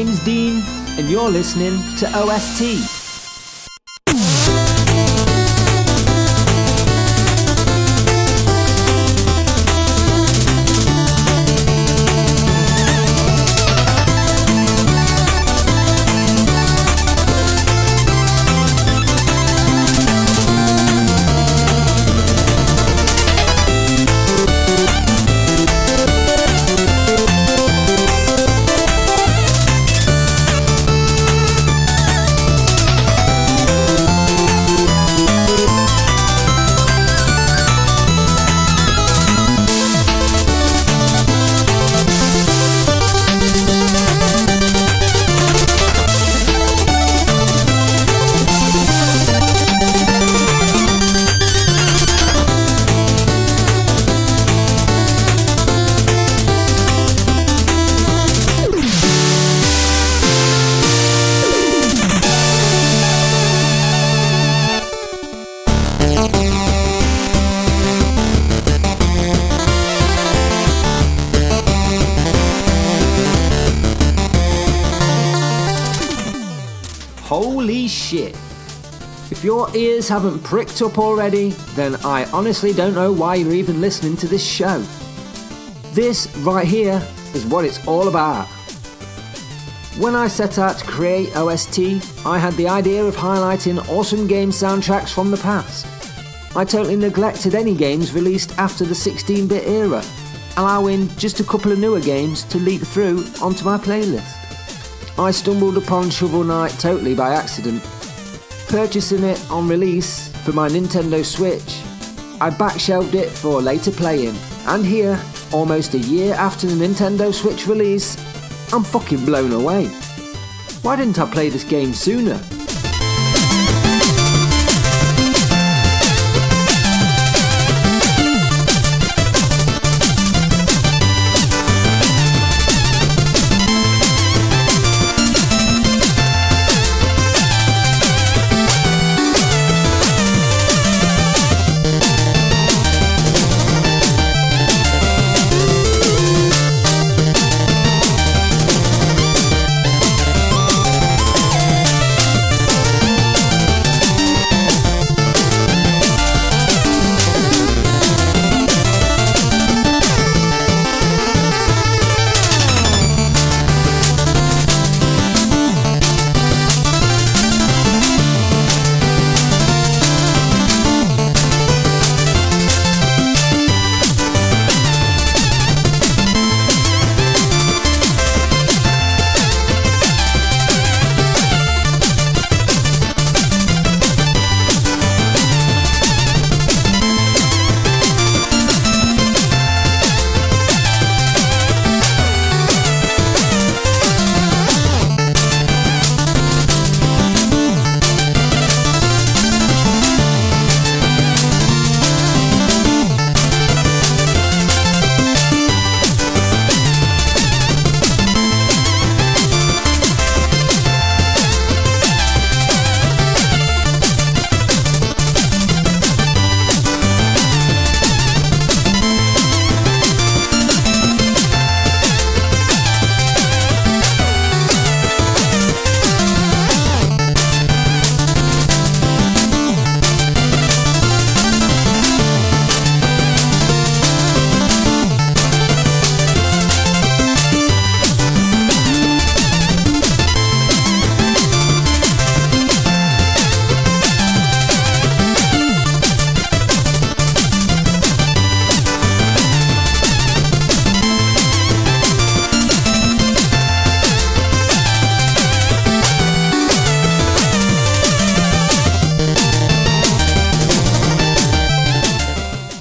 name's Dean, and you're listening to OST. Holy shit. If your ears haven't pricked up already, then I honestly don't know why you're even listening to this show. This right here is what it's all about. When I set out to create OST, I had the idea of highlighting awesome game soundtracks from the past. I totally neglected any games released after the 16-bit era, allowing just a couple of newer games to leak through onto my playlist. I stumbled upon Shovel Knight totally by accident. Purchasing it on release for my Nintendo Switch, I backshelved it for later playing, and here, almost a year after the Nintendo Switch release, I'm fucking blown away. Why didn't I play this game sooner?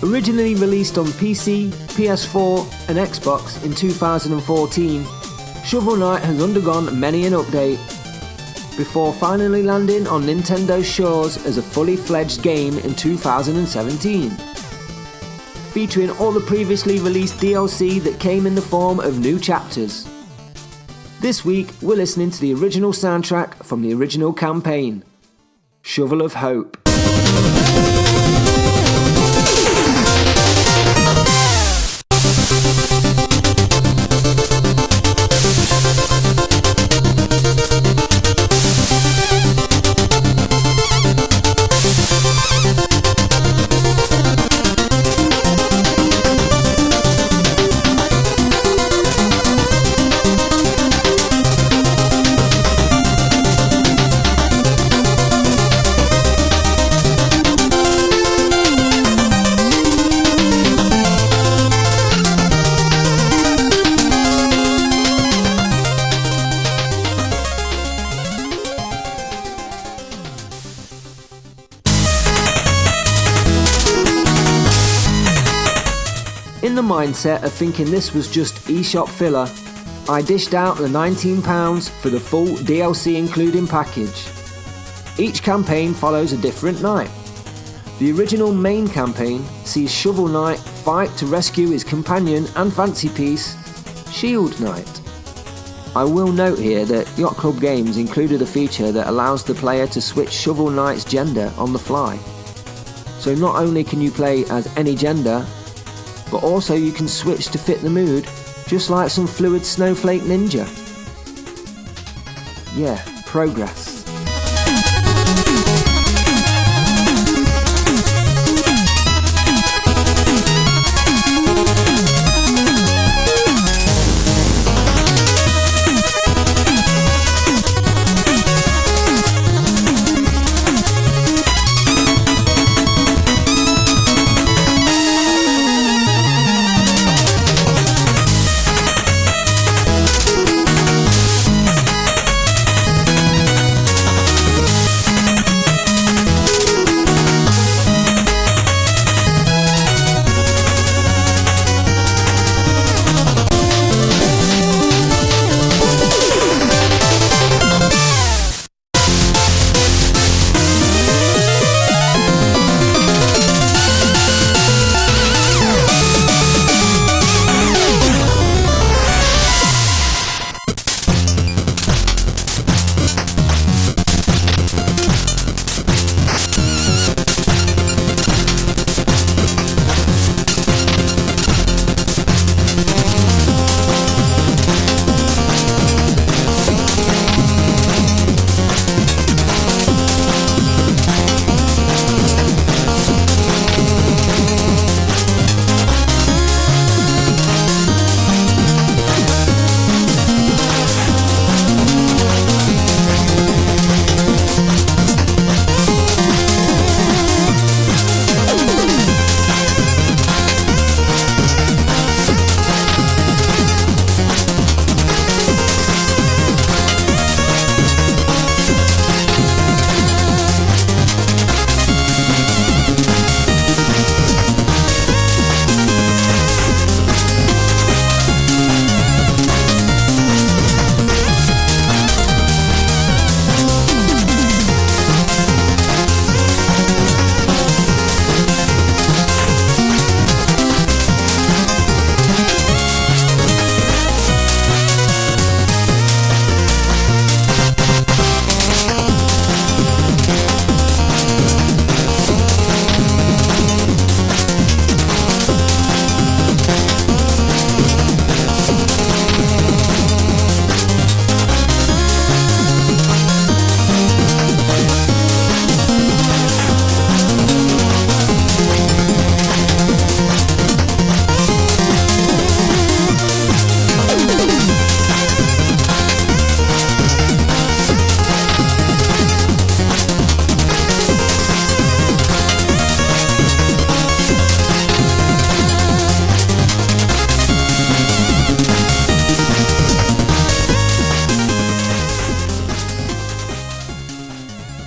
Originally released on PC, PS4 and Xbox in 2014, Shovel Knight has undergone many an update, before finally landing on Nintendo's shores as a fully fledged game in 2017. Featuring all the previously released DLC that came in the form of new chapters. This week we're listening to the original soundtrack from the original campaign, Shovel of Hope. In the mindset of thinking this was just eShop filler, I dished out the £19 for the full DLC including package. Each campaign follows a different knight. The original main campaign sees Shovel Knight fight to rescue his companion and fancy piece, Shield Knight. I will note here that Yacht Club Games included a feature that allows the player to switch Shovel Knight's gender on the fly. So not only can you play as any gender, but also you can switch to fit the mood, just like some fluid snowflake ninja. Yeah, progress.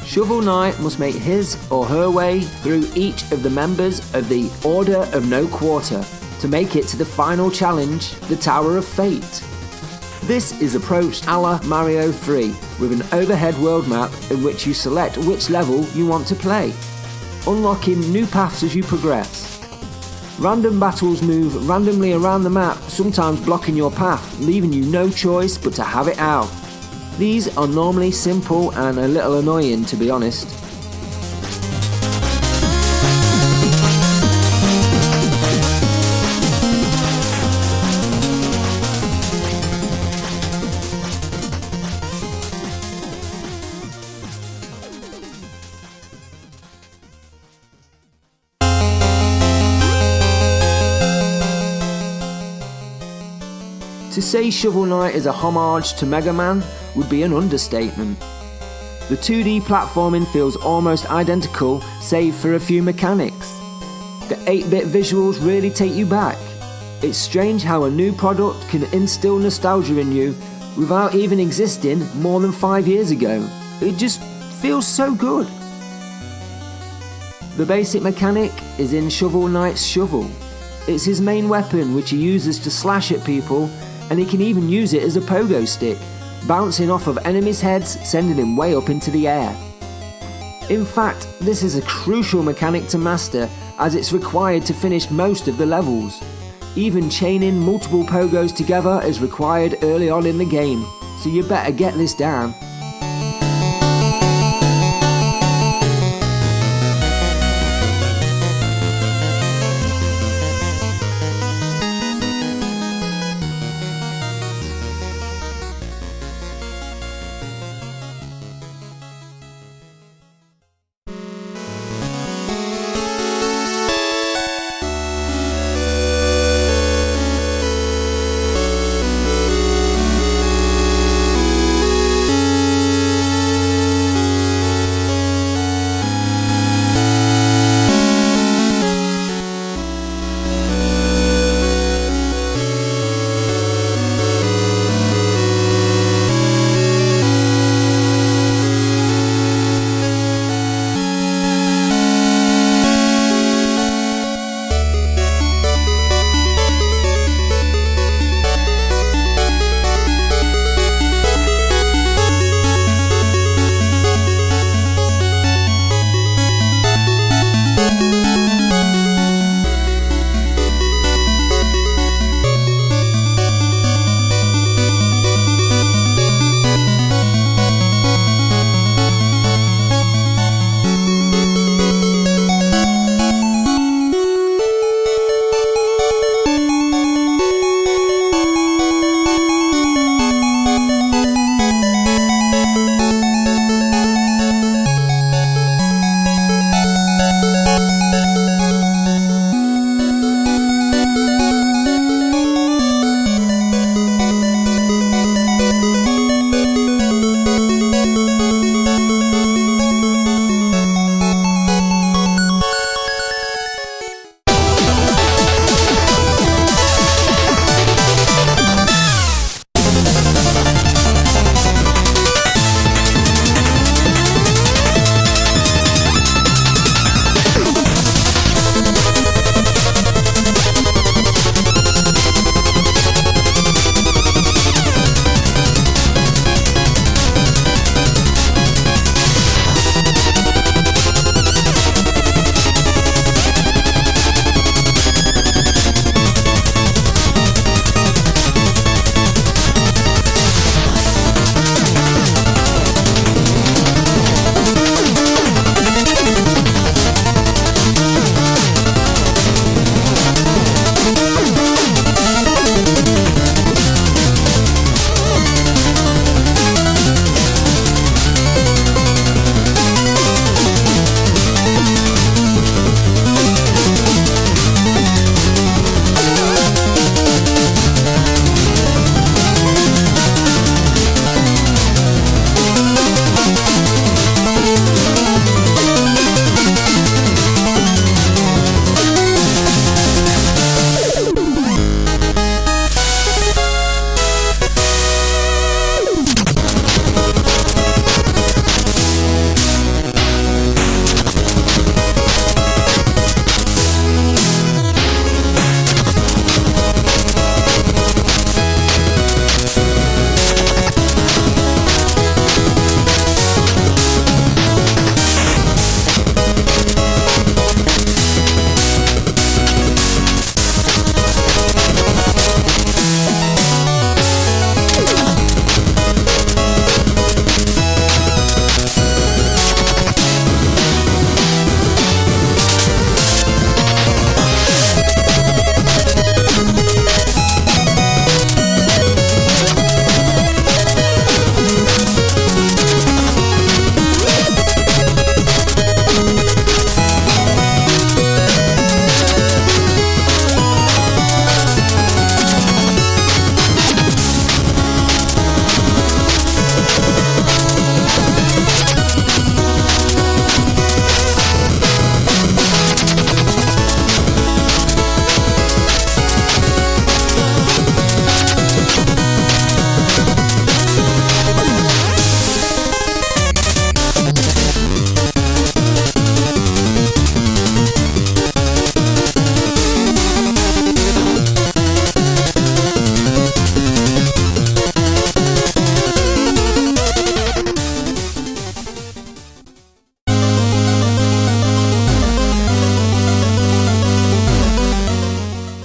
Shovel Knight must make his or her way through each of the members of the Order of No Quarter to make it to the final challenge, the Tower of Fate. This is approached a la Mario 3, with an overhead world map in which you select which level you want to play, unlocking new paths as you progress. Random battles move randomly around the map, sometimes blocking your path, leaving you no choice but to have it out. These are normally simple and a little annoying, to be honest. To say Shovel Knight is a homage to Mega Man would be an understatement. The 2D platforming feels almost identical, save for a few mechanics. The 8-bit visuals really take you back. It's strange how a new product can instill nostalgia in you without even existing more than 5 years ago. It just feels so good. The basic mechanic is in Shovel Knight's shovel. It's his main weapon, which he uses to slash at people, and he can even use it as a pogo stick, bouncing off of enemies' heads, sending him way up into the air. In fact, this is a crucial mechanic to master, as it's required to finish most of the levels. Even chaining multiple pogos together is required early on in the game, so you better get this down.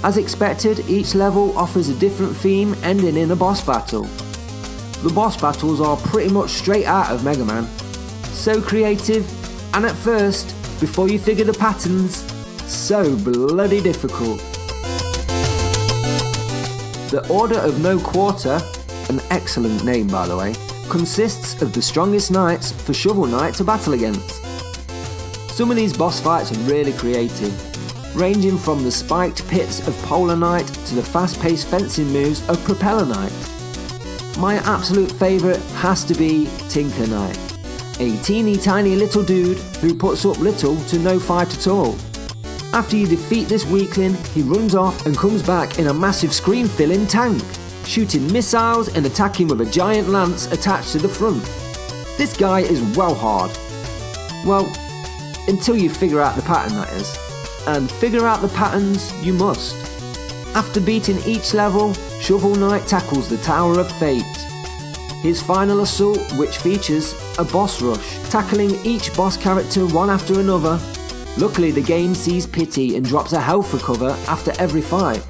As expected, each level offers a different theme ending in a boss battle. The boss battles are pretty much straight out of Mega Man. So creative, and at first, before you figure the patterns, so bloody difficult. The Order of No Quarter, an excellent name by the way, consists of the strongest knights for Shovel Knight to battle against. Some of these boss fights are really creative, ranging from the spiked pits of Polar Knight to the fast-paced fencing moves of Propeller Knight. My absolute favourite has to be Tinker Knight, a teeny tiny little dude who puts up little to no fight at all. After you defeat this weakling, he runs off and comes back in a massive screen-filling tank, shooting missiles and attacking with a giant lance attached to the front. This guy is well hard. Well, until you figure out the pattern, that is. And figure out the patterns you must. After beating each level, Shovel Knight tackles the Tower of Fate. His final assault, which features a boss rush, tackling each boss character one after another. Luckily the game sees pity and drops a health recover after every fight.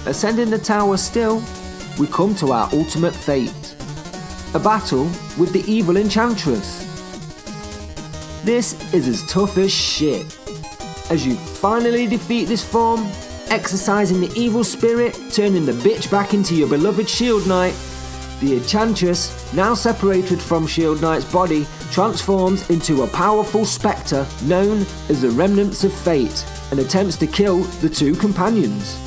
Ascending the tower still, we come to our ultimate fate. A battle with the evil enchantress. This is as tough as shit. As you finally defeat this form, exercising the evil spirit, turning the bitch back into your beloved Shield Knight, the enchantress, now separated from Shield Knight's body, transforms into a powerful spectre known as the Remnants of Fate and attempts to kill the two companions.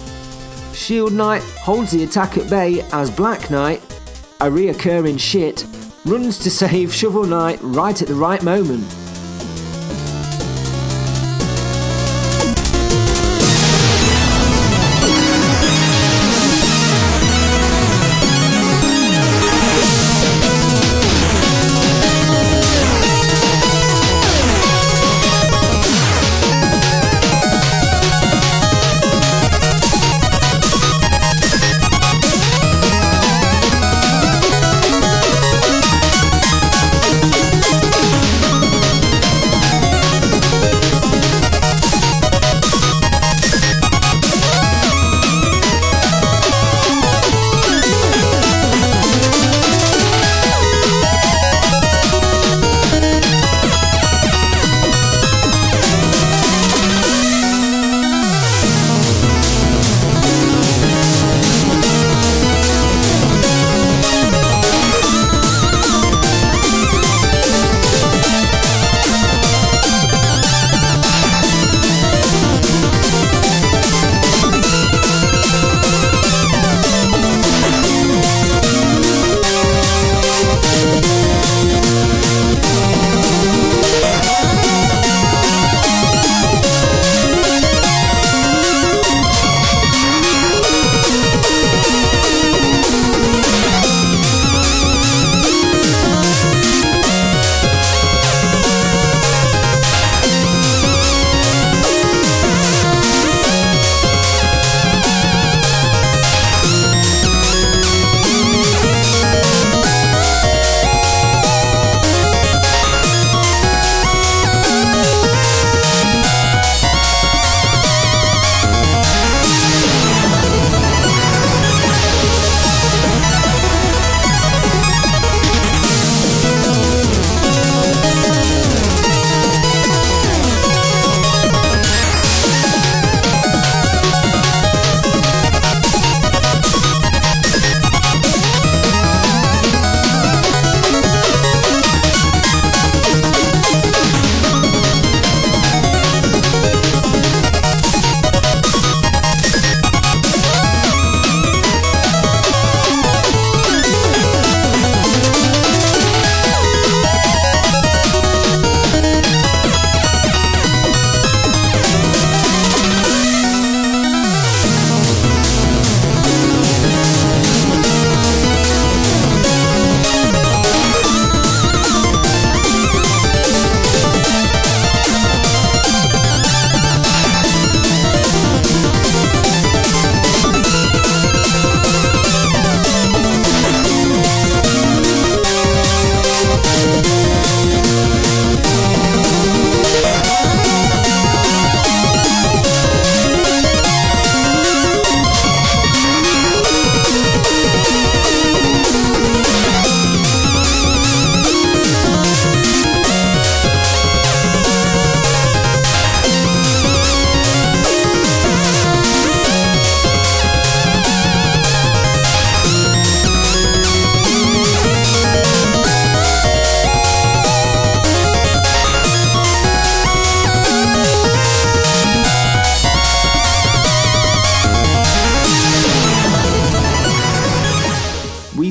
Shield Knight holds the attack at bay as Black Knight, a reoccurring shit, runs to save Shovel Knight right at the right moment.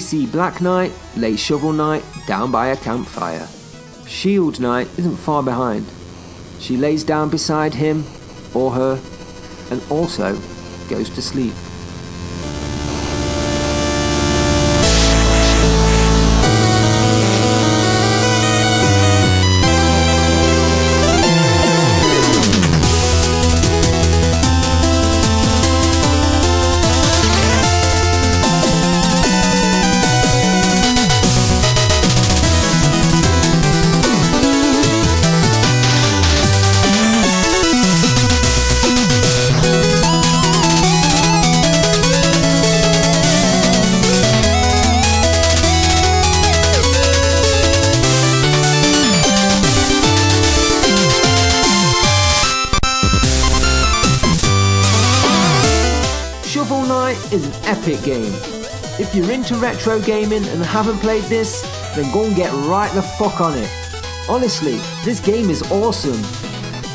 see Black Knight lay Shovel Knight down by a campfire. Shield Knight isn't far behind. She lays down beside him or her and also goes to sleep. Shovel Knight is an epic game. If you're into retro gaming and haven't played this, then go and get right the fuck on it. Honestly, this game is awesome.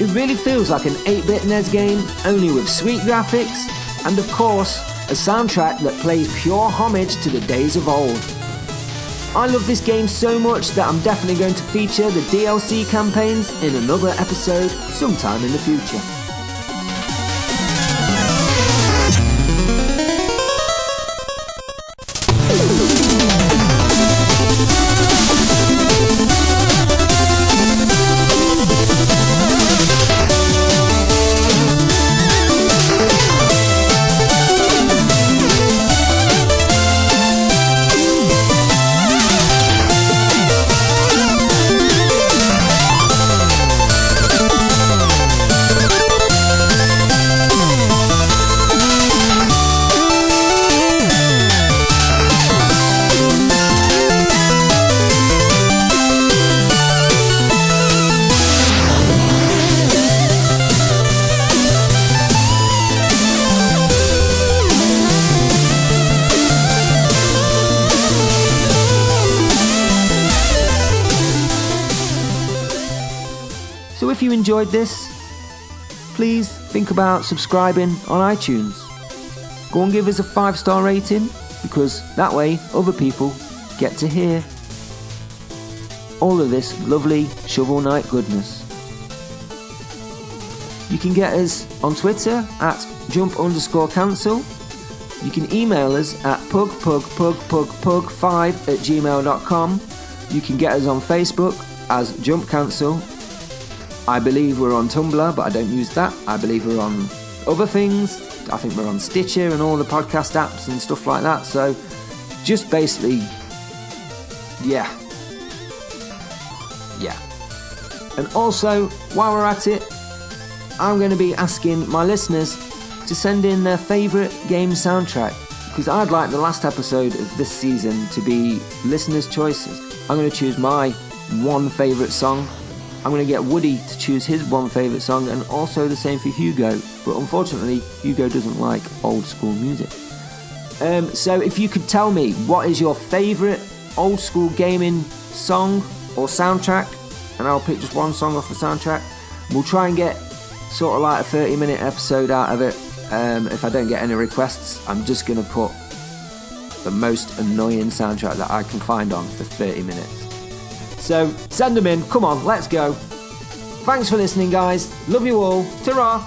It really feels like an 8-bit NES game, only with sweet graphics, and of course, a soundtrack that plays pure homage to the days of old. I love this game so much that I'm definitely going to feature the DLC campaigns in another episode sometime in the future. So if you enjoyed this, please think about subscribing on iTunes. Go and give us a 5-star rating, because that way other people get to hear all of this lovely Shovel Knight goodness. You can get us on Twitter at jump_cancel. You can email us at pugpugpugpugpug5@gmail.com. You can get us on Facebook as Jump Cancel. I believe we're on Tumblr, but I don't use that. I believe we're on other things. I think we're on Stitcher and all the podcast apps and stuff like that. So just basically, yeah. And also, while we're at it, I'm going to be asking my listeners to send in their favourite game soundtrack, because I'd like the last episode of this season to be listeners' choices. I'm going to choose my one favourite song. I'm going to get Woody to choose his one favourite song, and also the same for Hugo. But unfortunately, Hugo doesn't like old school music. So if you could tell me what is your favourite old school gaming song or soundtrack, and I'll pick just one song off the soundtrack. We'll try and get sort of like a 30-minute episode out of it. If I don't get any requests, I'm just going to put the most annoying soundtrack that I can find on for 30 minutes. So send them in, come on, let's go. Thanks for listening, guys. Love you all. Ta-ra!